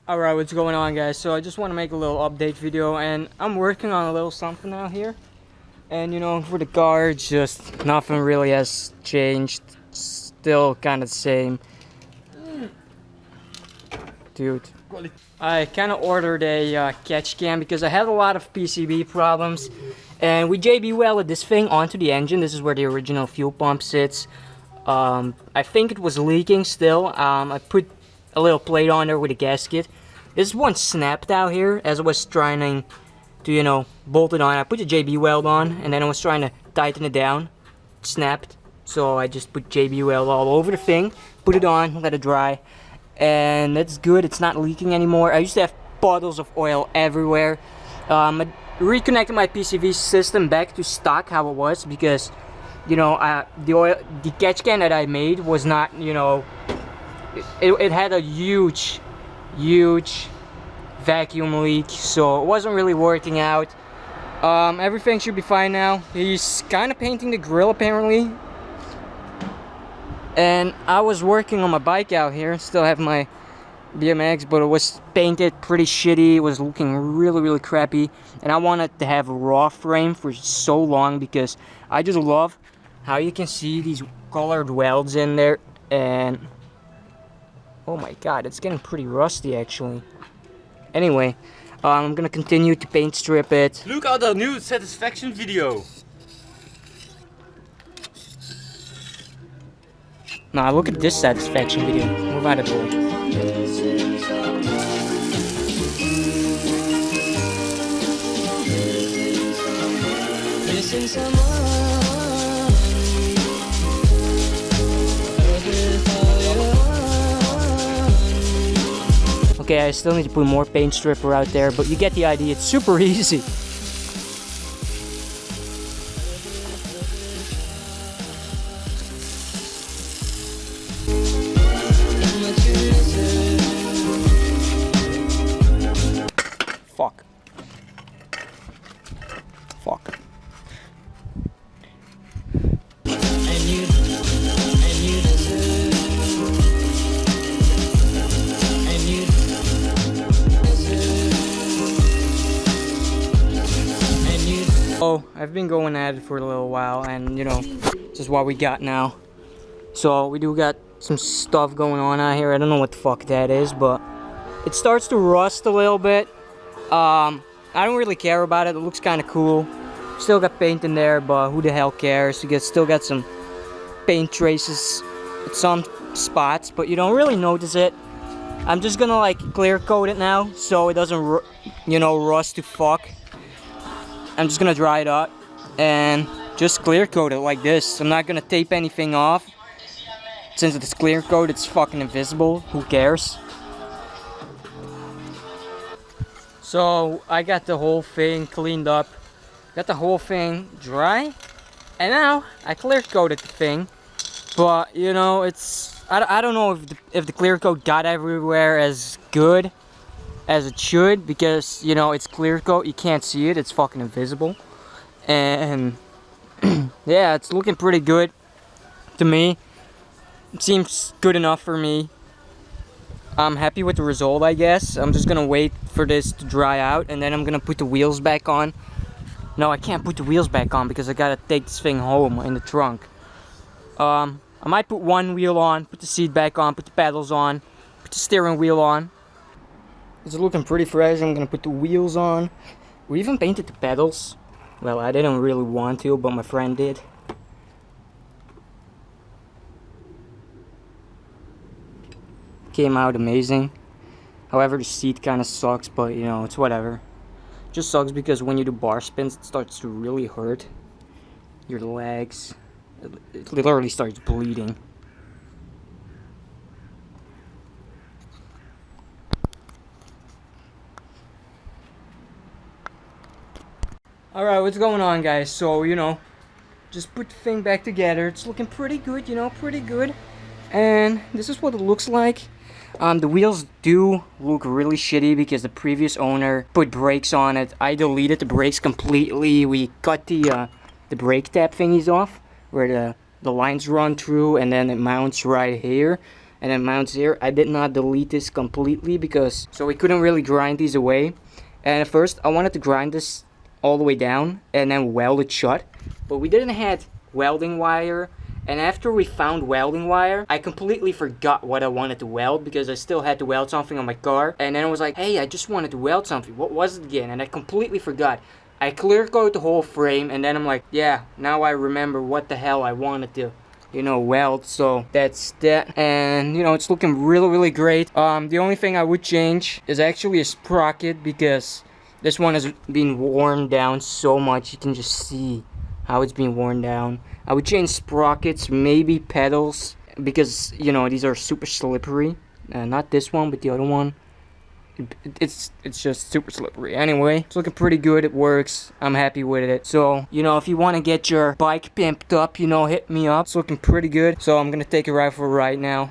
Alright, what's going on, guys? So I just want to make a little update video, and I'm working on a little something out here. And you know, for the car, it's just nothing really has changed. Still kind of the same. Dude, I kind of ordered a catch cam because I had a lot of PCB problems. And we JB welded this thing onto the engine. This is where the original fuel pump sits. I think it was leaking still. I put a little plate on there with a gasket. This one snapped out here as I was trying to, you know, bolt it on. I put the JB weld on, and then I was trying to tighten it down. It snapped. So I just put JB weld all over the thing, put it on, let it dry, and that's good. It's not leaking anymore. I used to have puddles of oil everywhere. I reconnected my PCV system back to stock how it was because, you know, the catch can that I made was not, you know, it had a huge vacuum leak, so it wasn't really working out. Everything should be fine now. He's kind of painting the grill apparently. And I was working on my bike out here, still have my BMX, but it was painted pretty shitty. It was looking really crappy, and I wanted to have a raw frame for so long because I just love how you can see these colored welds in there. And oh my god, it's getting pretty rusty actually. Anyway, I'm gonna continue to paint strip it. Look at the new satisfaction video. Nah, look at this satisfaction video. Move out of the way. Okay, I still need to put more paint stripper out there, but you get the idea. It's super easy. Fuck. Fuck. Oh, I've been going at it for a little while, and you know, this is what we got now. So we do got some stuff going on out here. I don't know what the fuck that is, but it starts to rust a little bit. I don't really care about it. It looks kind of cool. Still got paint in there, but who the hell cares? You still got some paint traces at some spots, but you don't really notice it. I'm just gonna like clear coat it now, so it doesn't, you know, rust to fuck. I'm just gonna dry it up and just clear coat it like this. I'm not gonna tape anything off. Since it's clear coat, it's fucking invisible. Who cares? So I got the whole thing cleaned up, got the whole thing dry, and now I clear coated the thing. But you know, it's I don't know if the clear coat got everywhere as good as it should, because you know it's clear coat, you can't see it, it's fucking invisible. And yeah, it's looking pretty good to me. It seems good enough for me. I'm happy with the result, I guess. I'm just gonna wait for this to dry out, and then I'm gonna put the wheels back on. No, I can't put the wheels back on because I gotta take this thing home in the trunk. I might put one wheel on, put the seat back on, put the pedals on, put the steering wheel on. It's looking pretty fresh. I'm gonna put the wheels on. We even painted the pedals. Well, I didn't really want to, but my friend did. Came out amazing. However, the seat kind of sucks, but you know, it's whatever. Just sucks because when you do bar spins, it starts to really hurt your legs. It literally starts bleeding. Alright, what's going on, guys? So, you know, just put the thing back together. It's looking pretty good, you know, pretty good. And this is what it looks like. The wheels do look really shitty because the previous owner put brakes on it. I deleted the brakes completely. We cut the brake tab thingies off where the lines run through, and then it mounts right here. and then mounts here. I did not delete this completely because so we couldn't really grind these away. And at first I wanted to grind this all the way down and then weld it shut, but we didn't have welding wire. And after we found welding wire, I completely forgot what I wanted to weld because I still had to weld something on my car. And then I was like, hey, I just wanted to weld something. What was it again? And I completely forgot. I clear coated the whole frame, and then I'm like, yeah, now I remember what the hell I wanted to, you know, weld. So that's that. And, you know, it's looking really, really great. The only thing I would change is actually a sprocket because this one has been worn down so much. You can just see how it's been worn down. I would change sprockets, maybe pedals, because, you know, these are super slippery. Not this one, but the other one. It's just super slippery. Anyway, it's looking pretty good. It works. I'm happy with it. So, you know, if you want to get your bike pimped up, you know, hit me up. It's looking pretty good. So I'm going to take it right for right now.